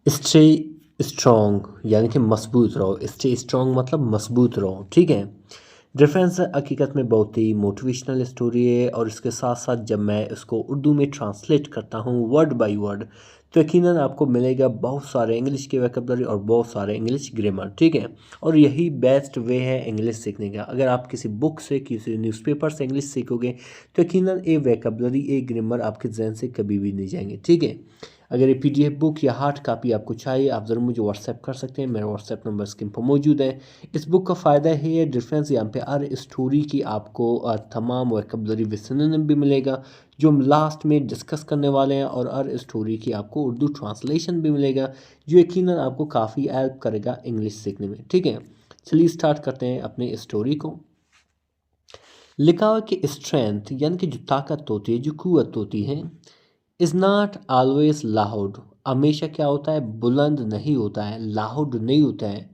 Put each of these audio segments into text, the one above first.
Stay strong यानी कि मजबूत रहो। स्टे स्ट्रॉन्ग मतलब मजबूत रहो, ठीक है। डिफरेंस हकीकत में बहुत ही मोटिवेशनल स्टोरी है, और इसके साथ साथ जब मैं इसको उर्दू में ट्रांसलेट करता हूँ वर्ड बाय वर्ड, तो यकीनन आपको मिलेगा बहुत सारे इंग्लिश के वोकैबुलरी और बहुत सारे इंग्लिश ग्रामर, ठीक है। और यही बेस्ट वे है इंग्लिश सीखने का। अगर आप किसी बुक से, किसी न्यूज़पेपर से इंग्लिश सीखोगे तो यकीनन ये वोकैबुलरी, ये ग्रामर आपके जहन से कभी भी नहीं जाएंगे, ठीक है। अगर ये पीडीएफ बुक या हार्ड कापी आपको चाहिए, आप ज़रूर मुझे व्हाट्सएप कर सकते हैं। मेरा व्हाट्सएप नंबर स्क्रीन पर मौजूद है। इस बुक का फ़ायदा है ये डिफरेंस, यहाँ पे हर स्टोरी की आपको तमाम वोकैबुलरी विद सिनोनिम भी मिलेगा जो हम लास्ट में डिस्कस करने वाले हैं, और हर स्टोरी की आपको उर्दू ट्रांसलेशन भी मिलेगा जो यकीनन आपको काफ़ी हेल्प करेगा इंग्लिश सीखने में, ठीक है। चलिए स्टार्ट करते हैं अपने स्टोरी को। लिखा हुआ कि स्ट्रेंथ यानी कि जो ताकत होती है, जो कुव्वत होती है, इज़ नॉट ऑलवेज लाउड, हमेशा क्या होता है, बुलंद नहीं होता है, लाउड नहीं होता है,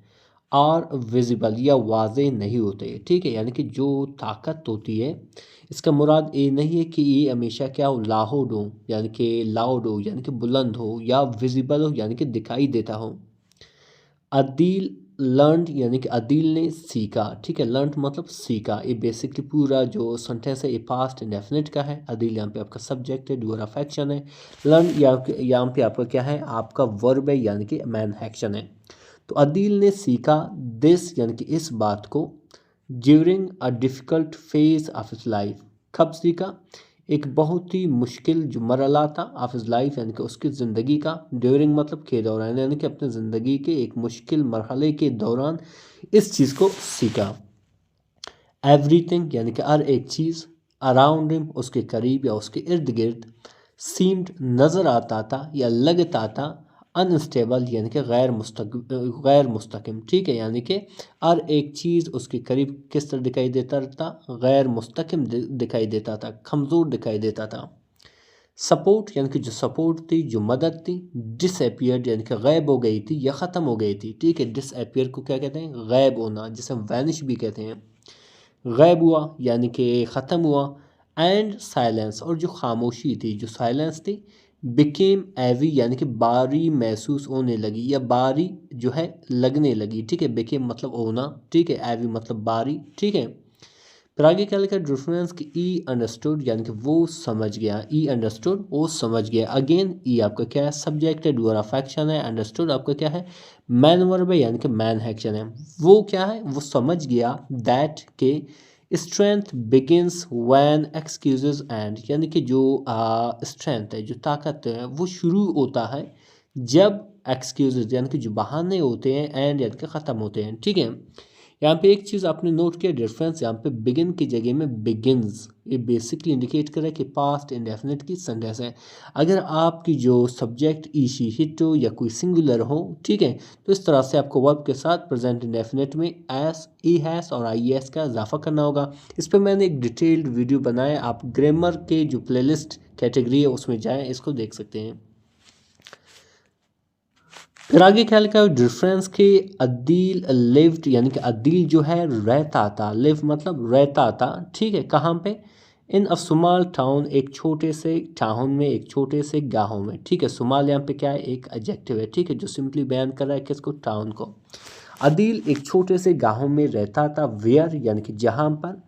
और विजिबल या वाज़ेह नहीं होते, ठीक है। यानी कि जो ताकत होती है, इसका मुराद ये नहीं है कि ये हमेशा क्या हो, लाउड हो यानी कि लाउड हो यानी कि बुलंद हो, या विजिबल हो यानी कि दिखाई देता हो। अदील लर्न यानी कि अदील ने सीखा, ठीक है। लर्न मतलब सीखा। ये बेसिकली पूरा जो सेंटेंस है ये पास्ट इंडेफिनिट का है। अदील यहाँ पे आपका सब्जेक्ट है, डूअर ऑफ एक्शन है। लर्न यहाँ पे आपका क्या है, आपका वर्ब है यानी कि मैन एक्शन है। तो अदील ने सीखा दिस यानी कि इस बात को, during a difficult phase of his life, कब सीखा, एक बहुत ही मुश्किल जो मरला था ऑफ हिज लाइफ यानी कि उसकी ज़िंदगी का, ड्यूरिंग मतलब के दौरान यानी कि अपनी ज़िंदगी के एक मुश्किल मरहले के दौरान इस चीज़ को सीखा। एवरीथिंग यानी कि हर एक चीज़, अराउंड हिम उसके करीब या उसके इर्द गिर्द, सीम्ड नज़र आता था या लगता था, अनस्टेबल यानी कि गैर मुस्तकिम, ठीक है। यानी कि हर एक चीज़ उसके करीब किस तरह दिखाई देता था, गैर मुस्तकिम दिखाई देता था, कमज़ोर दिखाई देता था। सपोर्ट यानी कि जो सपोर्ट थी, जो मदद थी, डिसअपियर्ड यानी कि गायब हो गई थी या ख़त्म हो गई थी, ठीक है। डिसअपियर को क्या कहते हैं, गायब होना, जिसे हम वैनिश भी कहते हैं। गायब हुआ यानी कि ख़त्म हुआ। एंड साइलेंस, और जो खामोशी थी, जो साइलेंस थी, बिकेम एवी यानी कि बारी महसूस होने लगी या बारी जो है लगने लगी, ठीक है। बिकेम मतलब होना, ठीक है। एवी मतलब बारी, ठीक है। फिर आगे क्या लिखा, डिफरेंस की ई अंडरस्टूड यानी कि वो समझ गया, ई अंडरस्टूड वो समझ गया। अगेन ई आपका क्या है, सब्जेक्ट है, डूअर ऑफ एक्शन है। अंडरस्टूड आपका क्या है, मैन वर्ब है यानी कि मैन एक्शन है। वो क्या है, वो समझ गया दैट के strength begins when excuses and, यानी कि जो स्ट्रेंथ है, जो ताकत है, वो शुरू होता है जब एक्सक्यूजेस यानी कि जो बहाने होते हैं, एंड यानी कि ख़त्म होते हैं, ठीक है। यहाँ पे एक चीज़ आपने नोट किया डिफरेंस, यहाँ पे बिगिन की जगह में बिगिंस, ये बेसिकली इंडिकेट कर रहा है कि पास्ट इंडेफिनिट की सेंटेंस है। अगर आपकी जो सब्जेक्ट ईशी हिट हो या कोई सिंगुलर हो, ठीक है, तो इस तरह से आपको वर्ब के साथ प्रेजेंट इंडेफिनिट में एस, ई हैस और आई एस का इजाफा करना होगा। इस पर मैंने एक डिटेल्ड वीडियो बनाया, आप ग्रामर के जो प्लेलिस्ट कैटेगरी है उसमें जाएँ, इसको देख सकते हैं। फिर आगे क्या लिखा है, डिफरेंस के अदील लिव्ड यानी कि अदील जो है रहता था, लिव मतलब रहता था, ठीक है। कहाँ पे, इन अ सुमाल टाउन, एक छोटे से टाउन में, एक छोटे से गाँव में, ठीक है। सुमाल यहाँ पे क्या है, एक एडजेक्टिव है, ठीक है, जो सिंपली बयान कर रहा है किसको, टाउन को। अदील एक छोटे से गाँव में रहता था, वेयर यानी कि जहाँ पर,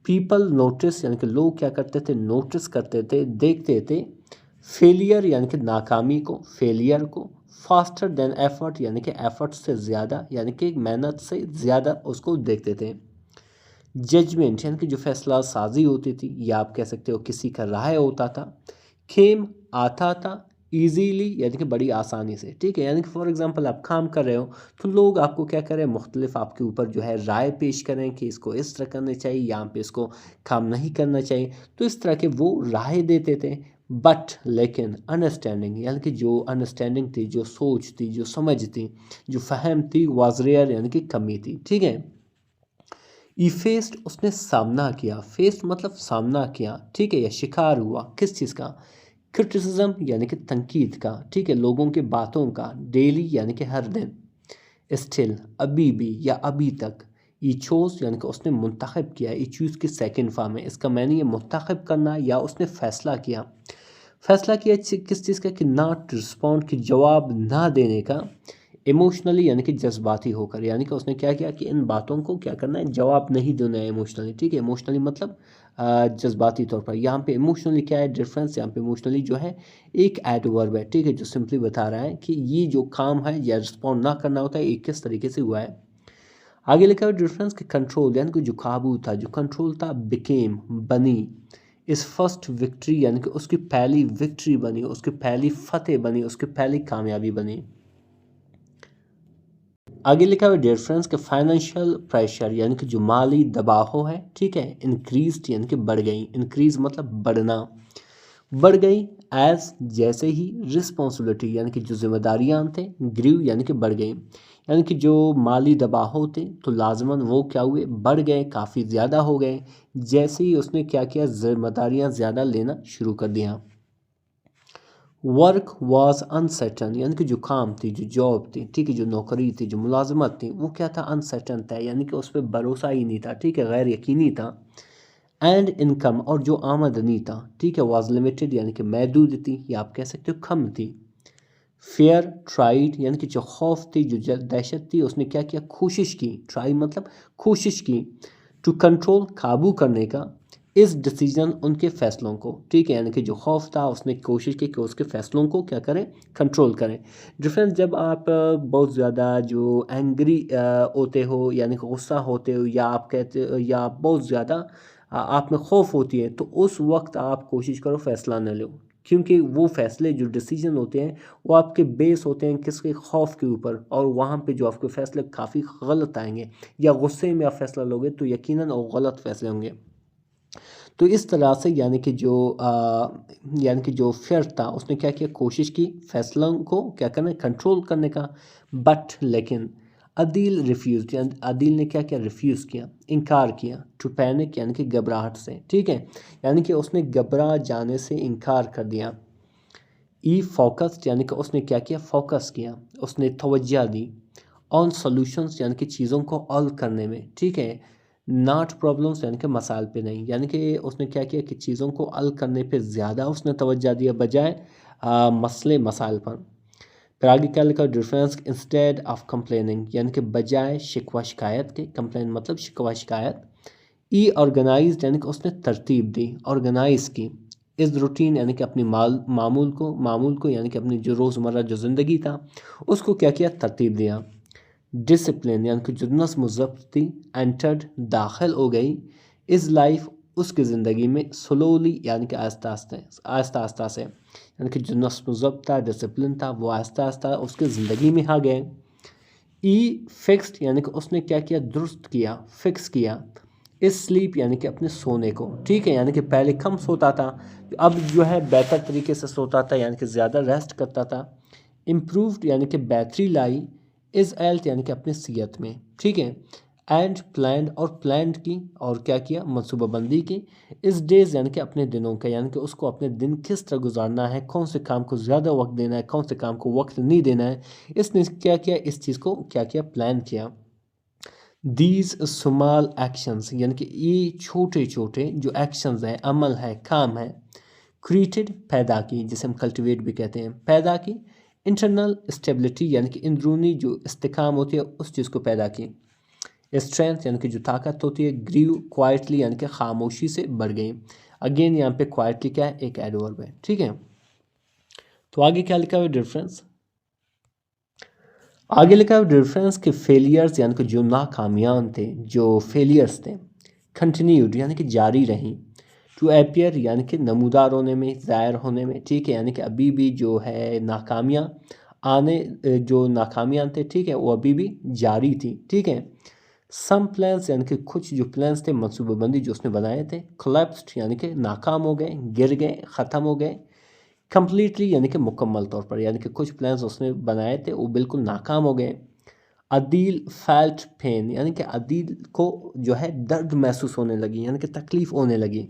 पीपल नोटिस यानी कि लोग क्या करते थे, नोटिस करते थे, देखते थे, फेलियर यानी कि नाकामी को, फेलियर को, फास्टर देन एफर्ट यानी कि एफर्ट से ज़्यादा यानी कि मेहनत से ज़्यादा उसको देखते थे। जजमेंट यानी कि जो फैसला साजी होती थी, या आप कह सकते हो किसी का राय होता था। खेम आता था, ईजीली यानी कि बड़ी आसानी से, ठीक है। यानी कि फॉर एग्जांपल आप काम कर रहे हो तो लोग आपको क्या करें, मुख्तलिफ आपके ऊपर जो है राय पेश करें कि इसको इस तरह करना चाहिए, यहाँ पे इसको काम नहीं करना चाहिए, तो इस तरह के वो राय देते थे। बट लेकिन अंडरस्टैंडिंग यानी कि जो अंडरस्टैंडिंग थी, जो सोच थी, जो समझ थी, जो फहम थी, वाज रेयर यानी कि कमी थी, ठीक है। ई फेस्ड उसने सामना किया, फेस्ड मतलब सामना किया, ठीक है, या शिकार हुआ किस चीज़ का, क्रिटिसिज्म यानी कि तनकीद का, ठीक है, लोगों के बातों का, डेली यानी कि हर दिन, स्टिल अभी भी या अभी तक, ई चोज यानी कि उसने मुंतखब किया, ई चूज़ की सेकंड फॉर्म है, इसका मैंने ये मुंतखब करना या उसने फ़ैसला किया। फैसला किया किस चीज़ का कि नॉट रिस्पॉन्ड, कि जवाब ना देने का, इमोशनली यानी कि जज्बाती होकर। यानी कि उसने क्या किया कि इन बातों को क्या करना है, जवाब नहीं देना है इमोशनली। ठीक है, इमोशनली मतलब जज्बाती तौर पर। यहाँ पे इमोशनली क्या है डिफरेंस, यहाँ पे इमोशनली जो है एक एडवर्ब है। ठीक है, जो सिंपली बता रहा है कि ये जो काम है या रिस्पॉन्ड ना करना होता है ये किस तरीके से हुआ है। आगे लिखा हुआ डिफरेंस कि कंट्रोल यानी कि जो काबू था, जो कंट्रोल था, बिकेम बनी, इस फर्स्ट विक्ट्री यानी कि उसकी पहली विक्ट्री बनी, उसकी पहली फतेह बनी, उसकी पहली कामयाबी बनी। आगे लिखा हुआ डिफरेंस के फाइनेंशियल प्रेशर यानी कि जो माली दबाव है, ठीक है, इंक्रीज यानी कि बढ़ गई, इंक्रीज मतलब बढ़ना, बढ़ गई, एज जैसे ही, रिस्पॉन्सिबिलिटी यानी कि जो जिम्मेदारियां थे, ग्रीव यानी कि बढ़ गई, यानी कि जो माली दबाव थे तो लाजमन वो क्या हुए, बढ़ गए, काफ़ी ज़्यादा हो गए, जैसे ही उसने क्या किया, जिम्मेदारियां ज़्यादा लेना शुरू कर दिया। वर्क वॉज अनसर्टन यानी कि जो काम थी, जो जॉब थी, ठीक है, जो नौकरी थी, जो मुलाजमत थी, वो क्या था, अनसर्टन था, यानी कि उस पर भरोसा ही नहीं था, ठीक है, गैर यकीनी था। एंड इनकम और जो आमदनी था, ठीक है, वॉज लिमिटेड यानी कि महदूद थी, या आप कह सकते हो कम थी। फेयर ट्राइड यानी कि जो खौफ थी, जो दहशत थी, उसने क्या किया, कोशिश की, ट्राई मतलब कोशिश की, टू कंट्रोल काबू करने का, इस डिसीजन उनके फैसलों को, ठीक है, यानी कि जो खौफ था उसने कोशिश की कि उसके फैसलों को क्या करें, कंट्रोल करें। डिफरेंस जब आप बहुत ज़्यादा जो एंग्री होते हो यानी कि गुस्सा होते हो, या आप कहते हो या आप बहुत ज़्यादा आप में खौफ होती है, तो उस वक्त आप कोशिश करो फैसला न लो, क्योंकि वो फैसले जो डिसीजन होते हैं वो आपके बेस होते हैं किसके, खौफ के ऊपर, और वहाँ पे जो आपके फैसले काफ़ी गलत आएंगे, या गुस्से में आप फैसला लोगे तो यकीनन वो गलत फैसले होंगे। तो इस तरह से यानी कि जो फेयर था उसने क्या किया, कोशिश की फैसलों को क्या करना, कंट्रोल करने का, बट लेकिन अदील रिफ्यूज, यानी अदील ने क्या किया, रिफ्यूज़ किया, इनकार किया, टू पैनिक यानी कि घबराहट से, ठीक है, यानी कि उसने घबरा जाने से इनकार कर दिया। ई फोकस्ड यानी कि उसने क्या किया, फोकस किया, उसने तवज्जो दी, ऑन सॉल्यूशंस यानी कि चीज़ों को हल करने में, ठीक है, नॉट प्रॉब्लम्स यानी कि मसाइल पे नहीं, यानी कि उसने क्या किया कि चीज़ों को हल करने पे ज़्यादा उसने तवज्जो दिया बजाय मसले मसाइल पर। फिर आगे क्या लिखा, डिफरेंस इंस्टेड ऑफ कंप्लेनिंग यानी कि बजाय शिकवा शिकायत के, कंप्लेन मतलब शिकवा शिकायत, ई ऑर्गेनाइज यानी कि उसने तरतीब दी, ऑर्गेनाइज की, इस रूटीन यानी कि अपनी मामूल को यानी कि अपनी जो रोज़मर्रा जो ज़िंदगी था उसको क्या किया, तरतीब दिया। डिसिप्लिन यानी कि जो नस्म ज़ब्त थी, एंटर्ड दाखिल हो गई, इज़ लाइफ उसकी ज़िंदगी में, स्लोली यानी कि आहिस्ता आहिस्ता से, यानी कि जो नस्म ज़ब्त था, डिसिप्लिन था, वो आहिस्ता आहिस्ता उसकी ज़िंदगी में आ गए। ई फिक्स्ड यानी कि उसने क्या किया, दुरुस्त किया, फिक्स किया, इस स्लीप यानी कि अपने सोने को, ठीक है, यानी कि पहले कम सोता था, अब जो है बेहतर तरीके से सोता था, यानी कि ज़्यादा रेस्ट करता था। इम्प्रूव्ड यानी कि बेहतरी लाई, इज़ हेल्थ यानी कि अपनी सेहत में, ठीक है, एंड प्लान्ड और प्लान्ड की, और क्या किया, मनसूबाबंदी की, इस डेज यानी कि अपने दिनों का, यानी कि उसको अपने दिन किस तरह गुजारना है, कौन से काम को ज़्यादा वक्त देना है, कौन से काम को वक्त नहीं देना है, इसने क्या किया, इस चीज़ को क्या किया, प्लान किया। दीज स्मॉल एक्शंस यानी कि ये छोटे छोटे जो एक्शंस हैं, अमल है, काम है, क्रिएटेड पैदा की, जिसे हम कल्टिवेट भी कहते हैं, पैदा की, इंटरनल स्टेबिलिटी यानी कि अंदरूनी जो इस्तेकाम होती है उस चीज़ को पैदा की, स्ट्रेंथ यानी कि जो ताकत होती है, ग्रीव क्वाइटली यानी कि खामोशी से बढ़ गई। अगेन यहाँ पे क्वाइटली क्या है, एक एडवर्ब है, ठीक है। तो आगे क्या लिखा हुआ है डिफरेंस, आगे लिखा है डिफरेंस के फेलियर्स यानी कि जो नाकामियां थे, जो फेलियर्स थे, कंटिन्यूड यानी कि जारी रहीं, टू अपीयर यानी कि नमूदार होने में, ज़ाहिर होने में, ठीक है, यानी कि अभी भी जो है नाकामियाँ आने, जो नाकामियाँ थे, ठीक है, वो अभी भी जारी थी, ठीक है। सम प्लान्स यानी कि कुछ जो प्लान्स थे, मनसूबाबंदी जो उसने बनाए थे, कोलैप्स्ड यानी कि नाकाम हो गए, गिर गए, ख़त्म हो गए, कंप्लीटली यानी कि मुकम्मल तौर पर, यानी कि कुछ प्लान्स उसने बनाए थे वो बिल्कुल नाकाम हो गए। अदील फेल्ट पेन यानी कि अदील को जो है दर्द महसूस होने लगी, यानी कि तकलीफ़ होने लगी,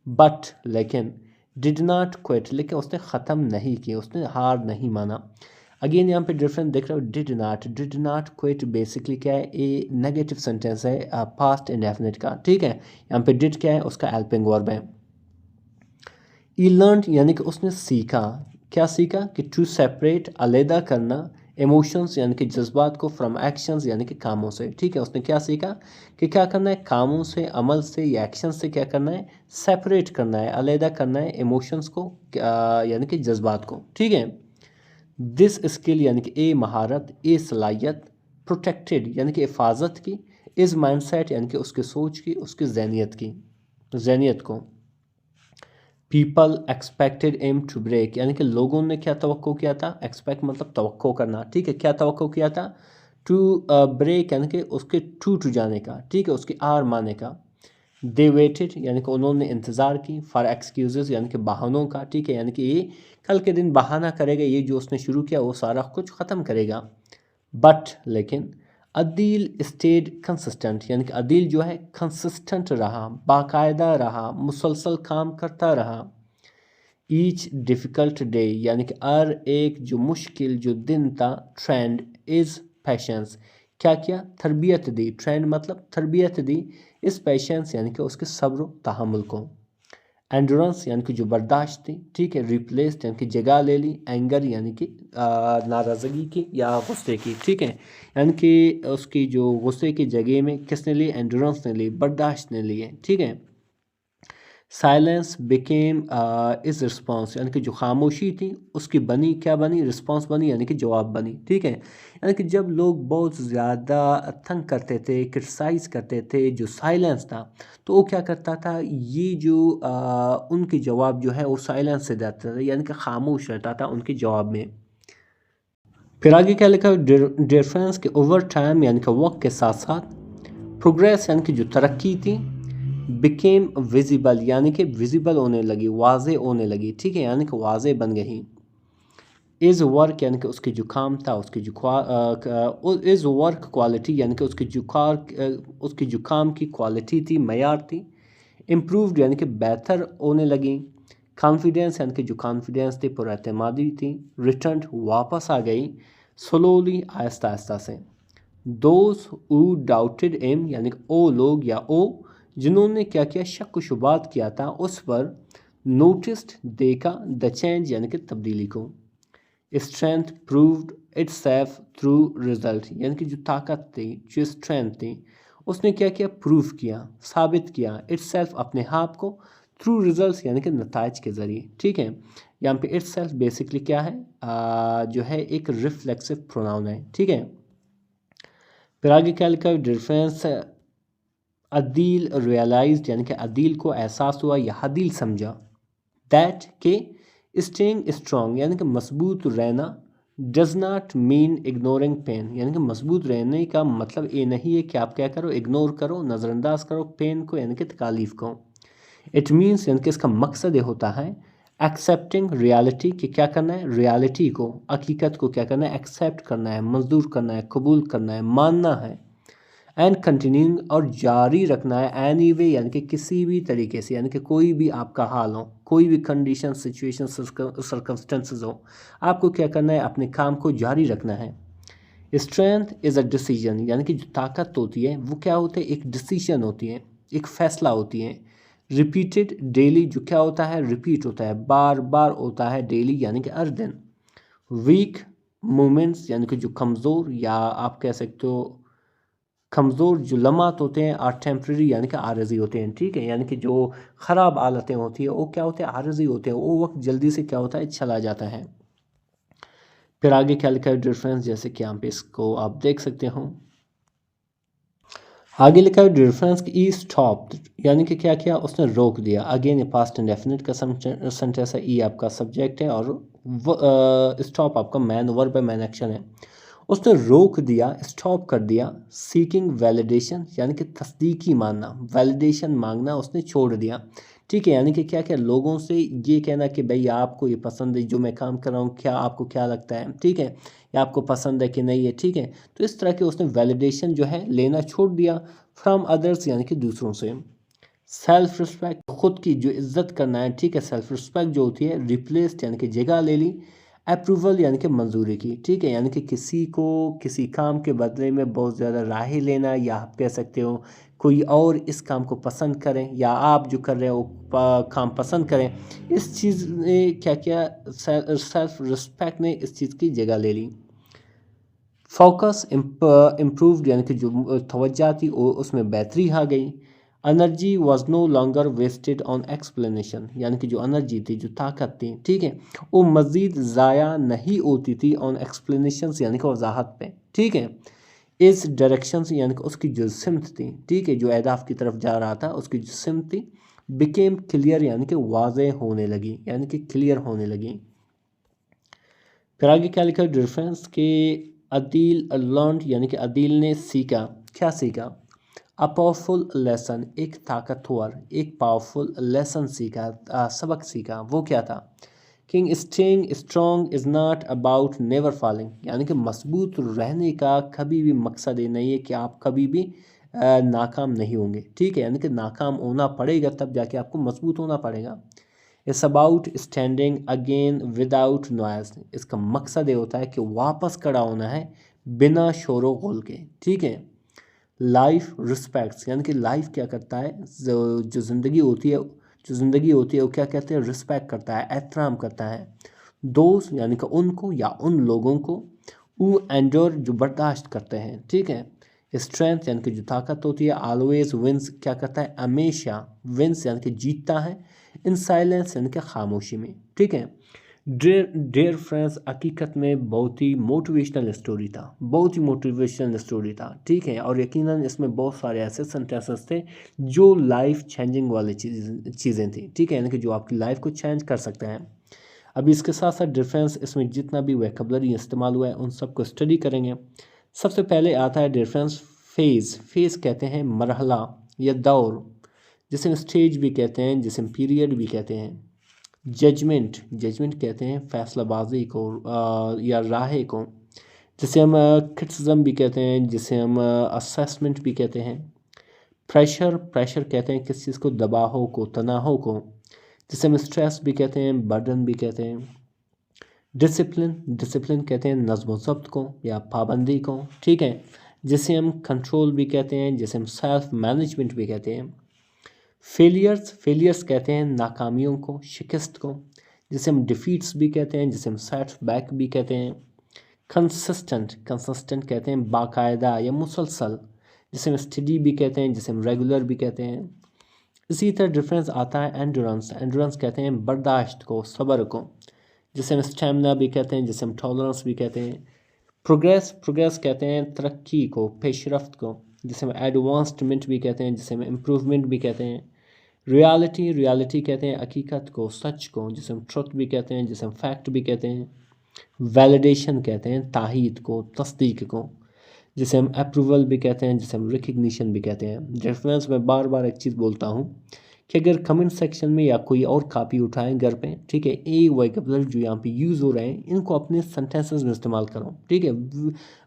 बट लेकिन डिड नॉट क्विट, लेकिन उसने ख़त्म नहीं किया, उसने हार नहीं माना। अगेन यहाँ पे डिफरेंस देख रहे हो, डिड नॉट क्विट बेसिकली क्या है, ए नेगेटिव सेंटेंस है पास्ट इंडेफिनिट का, ठीक है, यहाँ पे डिड क्या है, उसका हेल्पिंग वर्ब है। ही लर्न यानी कि उसने सीखा, क्या सीखा कि टू सेपरेट अलहदा करना इमोशंस यानी कि जज्बात को फ्रॉम एक्शंस यानी कि कामों से। ठीक है, उसने क्या सीखा कि क्या करना है, कामों से, अमल से या एक्शन से क्या करना है, सेपरेट करना है, अलहदा करना है इमोशंस को यानी कि जज्बात को। ठीक है, दिस स्किल यानी कि ए महारत, ए सलाहियत, प्रोटेक्टेड यानी कि हिफाजत की, इस माइंडसेट यानी कि उसकी सोच की, उसकी जहनियत को। People expected M to break यानी कि लोगों ने क्या तवक्को किया था, एक्सपेक्ट मतलब तवक्को करना। ठीक है, क्या तवक्को किया था, टू ब्रेक यानी कि उसके टूट जाने का। ठीक है, उसकी हार माने का। दे वेटेड यानी कि उन्होंने इंतज़ार की, फॉर एक्सक्यूजेज यानी कि बहानों का। ठीक है, यानी कि ये कल के दिन बहाना करेगा, ये जो उसने शुरू किया वो सारा कुछ ख़त्म करेगा। बट लेकिन अदील स्टेड कंसिस्टेंट यानी कि अदील जो है कंसिस्टेंट रहा, बाकायदा रहा, मुसलसल काम करता रहा। ईच डिफ़िकल्ट डे यानी कि हर एक जो मुश्किल जो दिन था, ट्रेंड इज़ पेशेंस, क्या किया, तरबियत दी। ट्रेंड मतलब तरबियत दी, इस पेशेंस यानी कि उसके सब्र तहमुल को। एंडोरेंस यानी कि जो बर्दाश्त थी। ठीक है, रिप्लेस्ड यानी कि जगह ले ली, एंगर यानी कि नाराज़गी की या गुस्से की। ठीक है, यानी कि उसकी जो गुस्से की जगह में किसने ली, एंडोरेंस ने ली, बर्दाश्त ने ली है। ठीक है, साइलेंस बिकेम इज रिस्पॉन्स यानी कि जो खामोशी थी उसकी बनी, क्या बनी, रिस्पॉन्स बनी यानी कि जवाब बनी। ठीक है, यानी कि जब लोग बहुत ज़्यादा तंग करते थे, क्रिटिसाइज़ करते थे, जो साइलेंस था तो वो क्या करता था, ये जो उनके जवाब जो है वो साइलेंस से देता था यानी कि खामोश रहता था उनके जवाब में। फिर आगे क्या लिखा, डिफरेंस के ओवर टाइम यानी कि वक्त के साथ साथ, प्रोग्रेस यानी कि जो तरक्की थी, बिकेम विजिबल यानी कि विजिबल होने लगी, वाजे होने लगी। ठीक है, यानी कि वाजे बन गई। इज़ वर्क यानी कि उसकी जो काम था, उसकी जो इज़ वर्क क्वालिटी यानी कि उसकी जो काम की क्वालिटी थी, मयार थी। इम्प्रूव्ड यानी कि बेहतर होने लगी। कॉन्फिडेंस यानी कि जो कॉन्फिडेंस थी, पुरएतमादी थी। रिटर्न वापस आ गई, स्लोली आहिस्ता आहिस्ता से। दोज हू डाउटेड एम यानी कि ओ लोग या ओ जिन्होंने क्या किया, शक शुबात किया था उस पर, नोटिस्ड देखा, द चेंज यानी कि तब्दीली को। Strength proved it's self through result यानी कि जो ताकत थी, जो स्ट्रेंथ थी, उसने क्या किया, प्रूव किया, साबित किया, इट्स सेल्फ अपने आप को, थ्रू रिजल्ट यानी कि नताज के ज़रिए। ठीक है, यहाँ पे इट्स सेल्फ बेसिकली क्या है, जो है एक रिफ्लेक्सिव प्रोनाउन है। ठीक है, फिर आगे क्या लिखा, डिफरेंस अदील रियलाइज्ड यानी कि अदील को एहसास हुआ या अदील समझा, दैट के स्टेइंग स्ट्रॉन्ग यानी कि मजबूत रहना, does not mean ignoring pain यानी कि मजबूत रहने का मतलब ये नहीं है कि आप क्या करो, इग्नोर करो, नज़रअंदाज करो पेन को यानी कि तकालीफ को। इट मीन्स यानी कि इसका मकसद ये होता है, एक्सेप्टिंग रियलिटी कि क्या करना है, रियलिटी को, हकीकत को क्या करना है, एक्सेप्ट करना है, मंजूर करना है, कबूल करना है, मानना है। एंड कंटिन्यूइंग और जारी रखना है, एनी वे यानी कि किसी भी तरीके से, यानी कि कोई भी आपका हाल हो, कोई भी कंडीशन, सिचुएशन, सर्कमस्टेंसेस हो, आपको क्या करना है, अपने काम को जारी रखना है। स्ट्रेंथ इज़ अ डिसीजन यानी कि जो ताकत होती है वो क्या होता है, एक डिसीजन होती है, एक फैसला होती है। रिपीटेड डेली जो क्या होता है, रिपीट होता है, बार बार होता है, डेली यानी कि हर दिन। वीक मोमेंट्स यानी कि जो कमज़ोर या आप कह सकते हो कमज़ोर जो लम्हात होते हैं, आर टेम्प्रेरी यानी कि आरज़ी होते हैं। ठीक है, यानी कि जो ख़राब हालतें होती हैं वो क्या होते हैं, आरज़ी होते हैं, वो वक्त जल्दी से क्या होता है, चला जाता है। फिर आगे क्या लिखा है डिफरेंस, जैसे कि यहाँ पे इसको आप देख सकते हो। आगे लिखा है डिफरेंस की स्टॉप यानी कि क्या किया, उसने रोक दिया। अगेन ये पास्ट इंडेफिनिट का सेंटेंस है, ई आपका सब्जेक्ट है और स्टॉप आपका मैन वर्ब है, मैन एक्शन है। उसने रोक दिया, स्टॉप कर दिया। सीकिंग वैलिडेशन यानी कि तस्दीकी मानना, वैलिडेशन मांगना उसने छोड़ दिया। ठीक है, यानी कि क्या क्या लोगों से ये कहना कि भाई आपको ये पसंद है जो मैं काम कर रहा हूँ, क्या आपको क्या लगता है, ठीक है, या आपको पसंद है कि नहीं है। ठीक है, तो इस तरह के उसने वैलिडेशन जो है लेना छोड़ दिया फ्रॉम अदर्स यानी कि दूसरों से। सेल्फ रिस्पेक्ट खुद की जो इज्जत करना है, ठीक है, सेल्फ रिस्पेक्ट जो होती है, रिप्लेस्ड यानी कि जगह ले ली, अप्रूवल यानी कि मंजूरी की। ठीक है, यानी कि किसी को किसी काम के बदले में बहुत ज़्यादा राहें लेना, या आप कह सकते हो कोई और इस काम को पसंद करें या आप जो कर रहे हो काम पसंद करें, इस चीज़ ने क्या किया, सेल्फ रिस्पेक्ट ने इस चीज़ की जगह ले ली। फोकस इम्प्रूव्ड, यानी कि जो तवज्जो थी उसमें बेहतरी आ गई। Energy was no longer wasted on explanation, यानी कि जो एनर्जी थी, जो ताकत थी, ठीक है, वो मज़ीद ज़ाया नहीं होती थी ऑन एक्सप्लेनेशन, यानी कि वजाहत पे, ठीक है। इस डायरेक्शन से, यानी कि उसकी जो सिमत थी, ठीक है, जो अहदाफ की तरफ जा रहा था, उसकी जो सिमत थी, बिकेम क्लियर, यानी कि वाज़े होने लगी, यानी कि क्लियर होने लगी। फिर आगे क्या लिखा डिफरेंस के अदील लर्न, यानी कि अदील ने सीखा, क्या सीखा, अ पावरफुल लेसन, एक ताकतवर, एक पावरफुल लेसन सीखा, सबक सीखा। वो क्या था, king staying strong is not about never falling, यानी कि मजबूत रहने का कभी भी मकसद ये नहीं है कि आप कभी भी नाकाम नहीं होंगे, ठीक है, यानी कि नाकाम होना पड़ेगा तब जाके आपको मजबूत होना पड़ेगा। It's about standing again without noise, इसका मकसद ये होता है कि वापस खड़ा होना है बिना शोर गुल के, ठीक है। लाइफ रिस्पेक्ट्स, यानी कि लाइफ क्या करता है, जो ज़िंदगी होती है, वो क्या कहते हैं, रिस्पेक्ट करता है, एहतराम करता है। दोस्त, यानी कि उनको या उन लोगों को, वो एंडोर, जो बर्दाश्त करते हैं, ठीक है। स्ट्रेंथ, यानी कि जो ताकत होती है, ऑलवेज विंस, क्या करता है, हमेशा, विंस यानी कि जीतता है, इन साइलेंस, यानी कि खामोशी में, ठीक है। डियर फ्रेंड्स, हकीकत में बहुत ही मोटिवेशनल स्टोरी था, बहुत ही मोटिवेशनल स्टोरी था, ठीक है। और यकीनन इसमें बहुत सारे ऐसे सेंटेंसेस थे जो लाइफ चेंजिंग वाली चीज़ें थी, ठीक है, यानी कि जो आपकी लाइफ को चेंज कर सकते हैं। अभी इसके साथ साथ डिफरेंस, इसमें जितना भी वोकैबुलरी इस्तेमाल हुआ है उन सबको स्टडी करेंगे। सबसे पहले आता है डिफरेंस फेज़, फेज़ कहते हैं मरहला या दौर, जिसे हम स्टेज भी कहते हैं, जिसे हम पीरियड भी कहते हैं। जजमेंट, जजमेंट कहते हैं फैसलाबाजी को या राय को, जिसे हम क्रिटिसिज्म भी कहते हैं, जिसे हम असेसमेंट भी कहते हैं। प्रेशर, प्रेशर कहते हैं किस चीज़ को, दबाव को, तनाव को, जिसे हम स्ट्रेस भी कहते हैं, बर्डन भी कहते हैं। डिसिप्लिन, डिसिप्लिन कहते हैं नज़्म ज़ब्त को या पाबंदी को, ठीक है, जिसे हम कंट्रोल भी कहते हैं, जिसे हम सेल्फ मैनेजमेंट भी कहते हैं। फेलियर्स, फेलियर्स कहते हैं नाकामियों को, शिकस्त को, जिसे हम डिफीट्स भी कहते हैं, जिसे हम सेट बैक भी कहते हैं। कंसिस्टेंट, कंसिस्टेंट कहते हैं बाकायदा या मुसलसल, जिसे हम स्टडी भी कहते हैं, जिसे हम रेगुलर भी कहते हैं। इसी तरह डिफरेंस आता है एंडोरेंस, एंडोरेंस कहते हैं बर्दाश्त को, सब्र को, जिसे हम स्टेमिना भी कहते हैं, जिसे हम टॉलरेंस भी कहते हैं। प्रोग्रेस, प्रोग्रेस कहते हैं तरक्की को, पेशरफ्त को, जिसे हम एडवांसमेंट भी कहते हैं, जिसे हम इम्प्रूवमेंट भी कहते हैं। रियलिटी, रियलिटी कहते हैं हकीकत को, सच को, जिसे हम ट्रुथ भी कहते हैं, जिसे हम फैक्ट भी कहते हैं। वैलिडेशन कहते हैं ताहीद को, तस्दीक को, जिसे हम अप्रूवल भी कहते हैं, जिसे हम रिकग्निशन भी कहते हैं। रेफरेंस में बार बार एक चीज़ बोलता हूँ कि अगर कमेंट सेक्शन में या कोई और कापी उठाएं घर पे, ठीक है, ये वोकैबुलरी जो यहाँ पे यूज़ हो रहे हैं इनको अपने सेंटेंसेस में इस्तेमाल करो, ठीक है,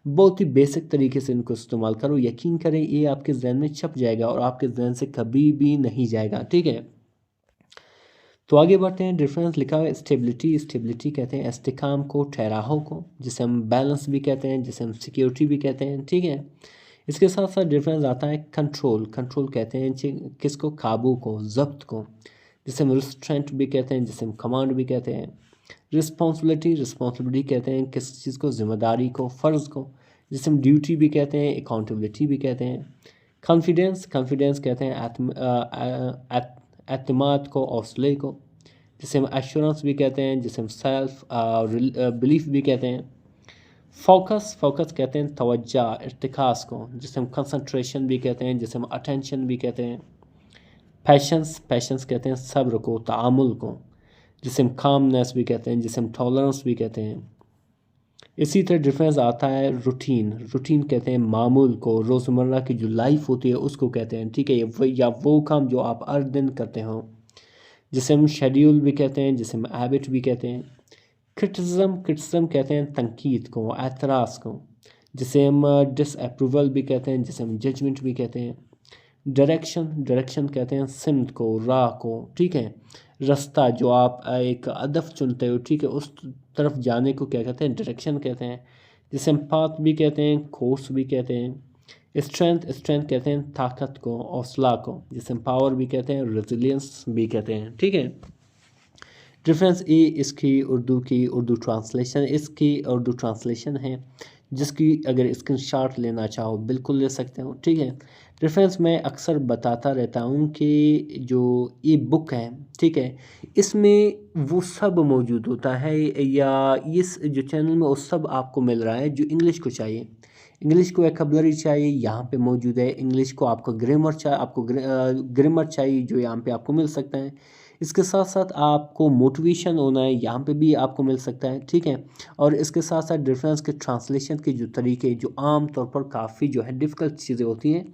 बहुत ही बेसिक तरीके से इनको इस्तेमाल करो। यकीन करें ये आपके जहन में छप जाएगा और आपके जहन से कभी भी नहीं जाएगा, ठीक है। तो आगे बढ़ते हैं। डिफरेंस लिखा हुआ है स्टेबिलिटी, स्टेबिलिटी कहते हैं इस्तिकाम को, ठहराव को, जिसे हम बैलेंस भी कहते हैं, जिसे हम सिक्योरिटी भी कहते हैं, ठीक है। इसके साथ साथ डिफरेंस आता है कंट्रोल, कंट्रोल कहते हैं किसको, काबू को, जब्त को, जिसे हम रिस्ट्रेंट भी कहते हैं, जिसे हम कमांड भी कहते हैं। रिस्पॉन्सिबिलिटी, रिस्पॉन्सिबिलिटी कहते हैं किस चीज़ को, जिम्मेदारी को, फ़र्ज़ को, जिसे हम ड्यूटी भी कहते हैं, अकाउंटेबिलिटी भी कहते हैं। कॉन्फिडेंस, कॉन्फिडेंस कहते हैं एतमाद को, हौसले को, जिसे हम एश्योरेंस भी कहते हैं, जिसे हम सेल्फ बिलीफ भी कहते हैं। फोकस, फोकस कहते हैं तवज्जो, इर्तिकास को, जिसे हम कंसंट्रेशन भी कहते हैं, जिसे हम अटेंशन भी कहते हैं। पैशंस, पैशंस कहते हैं सब्र को, तामुल को, जिसे हम कामनेस भी कहते हैं, जिसे हम टॉलरेंस भी कहते हैं। इसी तरह डिफरेंस आता है रूटीन, रूटीन कहते हैं मामूल को, रोज़मर्रा की जो लाइफ होती है उसको कहते हैं, ठीक है, या वो काम जो आप हर दिन करते हो, जिसे हम शेड्यूल भी कहते हैं, जिसे हम हैबिट भी कहते हैं। क्रिटिसिज्म, क्रिटिसिज्म कहते हैं तनकीद को, एतराज़ को, जिसे हम डिसअप्रूवल भी कहते हैं, जिसे हम जजमेंट भी कहते हैं। डायरेक्शन, डायरेक्शन कहते हैं सिमत को, राह को, ठीक है, रास्ता जो आप एक हदफ चुनते हो, ठीक है, उस तरफ जाने को क्या कहते हैं, डायरेक्शन कहते हैं, जिसे हम पाथ भी कहते हैं, कोर्स भी कहते हैं। स्ट्रेंथ स्ट्रेंथ कहते हैं ताकत को, हौसला को, जिसे पावर भी कहते हैं, रेजिलियंस भी कहते हैं। ठीक है। रेफरेंस ए इसकी उर्दू ट्रांसलेशन, इसकी उर्दू ट्रांसलेशन है, जिसकी अगर स्क्रीनशॉट लेना चाहो बिल्कुल ले सकते हो। ठीक है। रेफरेंस मैं अक्सर बताता रहता हूँ कि जो ये बुक है, ठीक है, इसमें वो सब मौजूद होता है, या इस जो चैनल में वो सब आपको मिल रहा है जो इंग्लिश को चाहिए। इंग्लिश को वोकैबुलरी चाहिए, यहाँ पे मौजूद है। इंग्लिश को आपको ग्रामर चाहिए, आपको ग्रामर चाहिए जो यहाँ पे आपको मिल सकता है। इसके साथ साथ आपको मोटिवेशन होना है, यहाँ पे भी आपको मिल सकता है। ठीक है। और इसके साथ साथ डिफरेंस के ट्रांसलेशन के जो तरीके, जो आम तौर पर काफ़ी जो है डिफ़िकल्ट चीज़ें होती हैं,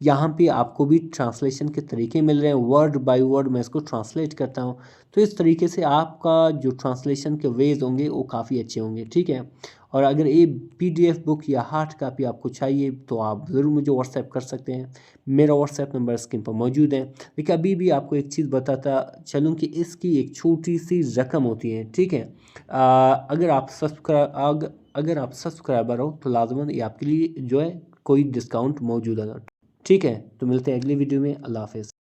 यहाँ पे आपको भी ट्रांसलेशन के तरीके मिल रहे हैं। वर्ड बाय वर्ड मैं इसको ट्रांसलेट करता हूँ, तो इस तरीके से आपका जो ट्रांसलेशन के वेज होंगे वो काफ़ी अच्छे होंगे। ठीक है। और अगर ये PDF बुक या हार्ड कापी आपको चाहिए तो आप ज़रूर मुझे व्हाट्सएप कर सकते हैं। मेरा व्हाट्सएप नंबर स्क्रीन पर मौजूद है। देखिए, अभी भी आपको एक चीज़ बताता चलूँ कि इसकी एक छोटी सी रकम होती है। ठीक है। अगर आप सब्सक्राइबर हो तो लाजमन ये आपके लिए जो है कोई डिस्काउंट मौजूद है। ठीक है। तो मिलते हैं अगली वीडियो में। अल्लाह हाफ़िज़।